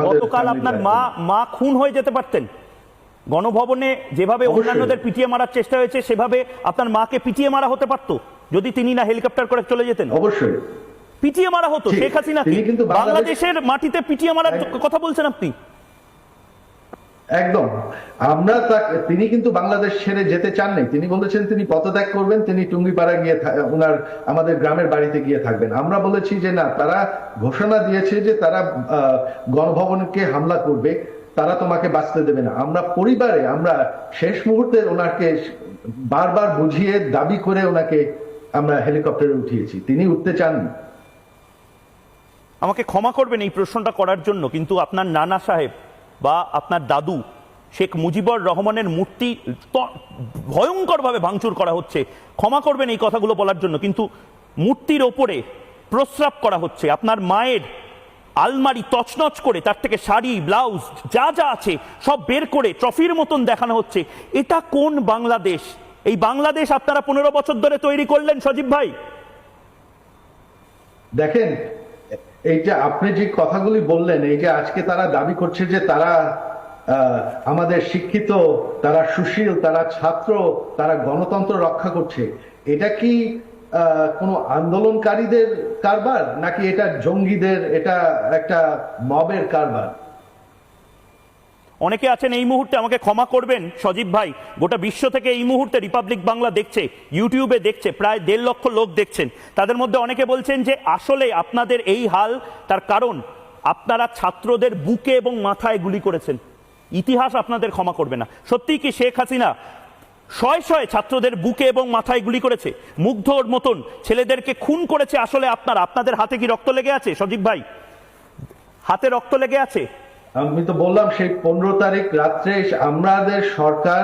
গতকাল আপনার মা খুন হয়ে যেতে পারতেন। গণভবনে যেভাবে অন্যান্যদের পিটিয়ে মারার চেষ্টা হয়েছে সেভাবে আপনার মাকে পিটিয়ে মারা হতে পারতো যদি তিনি না হেলিকপ্টার করে চলে যেতেন। অবশ্যই পিটিয়ে মারা হতো। শেখ হাসিনা বাংলাদেশের মাটিতে পিটিয়ে মারার কথা বলছেন আপনি? একদম। তিনি কিন্তু বাংলাদেশ ছেড়ে যেতে চাননি। তিনি বলেছেন তিনি পদত্যাগ করবেন, তিনি টুঙ্গিপাড়া গিয়ে আমাদের গ্রামের বাড়িতে গিয়ে থাকবেন। আমরা বলেছি যে না, তারা ঘোষণা দিয়েছে যে তারা গণভবনকে হামলা করবে, তারা তোমাকে বাঁচতে দেবে না। আমরা শেষ মুহূর্তে ওনাকে বারবার বুঝিয়ে দাবি করে ওনাকে আমরা হেলিকপ্টারে উঠিয়েছি, তিনি উঠতে চাননি। আমাকে ক্ষমা করবেন এই প্রশ্নটা করার জন্য, কিন্তু আপনার নানা সাহেব বা আপনার দাদু শেখ মুজিবুর রহমানের মূর্তি ভয়ঙ্করভাবে ভাঙচুর করা হচ্ছে। ক্ষমা করবেন এই কথাগুলো বলার জন্য, কিন্তু মূর্তির ওপরে প্রস্রাব করা হচ্ছে। আপনার মায়ের আলমারি তছনছ করে তার থেকে শাড়ি ব্লাউজ যা যা আছে সব বের করে ট্রফির মতন দেখানো হচ্ছে। এটা কোন বাংলাদেশ? এই বাংলাদেশ আপনারা 15 বছর ধরে তৈরি করলেন সজীব ভাই। দেখেন, এই যে আপনি যে কথাগুলি বললেন, এই যে আজকে তারা দাবি করছে যে তারা আমাদের শিক্ষিত, তারা সুশীল, তারা ছাত্র, তারা গণতন্ত্র রক্ষা করছে, এটা কি কোনো আন্দোলনকারীদের কারবার নাকি এটা জঙ্গিদের, এটা একটা মবের কারবার? অনেকে আছেন এই মুহূর্তে, আমাকে ক্ষমা করবেন সজীব ভাই, গোটা বিশ্ব থেকে এই মুহূর্তে রিপাবলিক বাংলা দেখছে, ইউটিউবে দেখছে, প্রায় 1.5 লক্ষ লোক দেখছেন। তাদের মধ্যে অনেকে বলছেন যে আসলে আপনাদের এই হাল তার কারণ আপনারা ছাত্রদের বুকে এবং মাথায় গুলি করেছেন। ইতিহাস আপনাদের ক্ষমা করবে না। সত্যি কি শেখ হাসিনা শয়ে শয়ে ছাত্রদের বুকে এবং মাথায় গুলি করেছে? মুগ্ধর মতন ছেলেদেরকে খুন করেছে আসলে আপনাদের হাতে কি রক্ত লেগে আছে সজীব ভাই? হাতে রক্ত লেগে আছে? আমি তো বললাম সেই 15 তারিখ রাত্রে আমাদের সরকার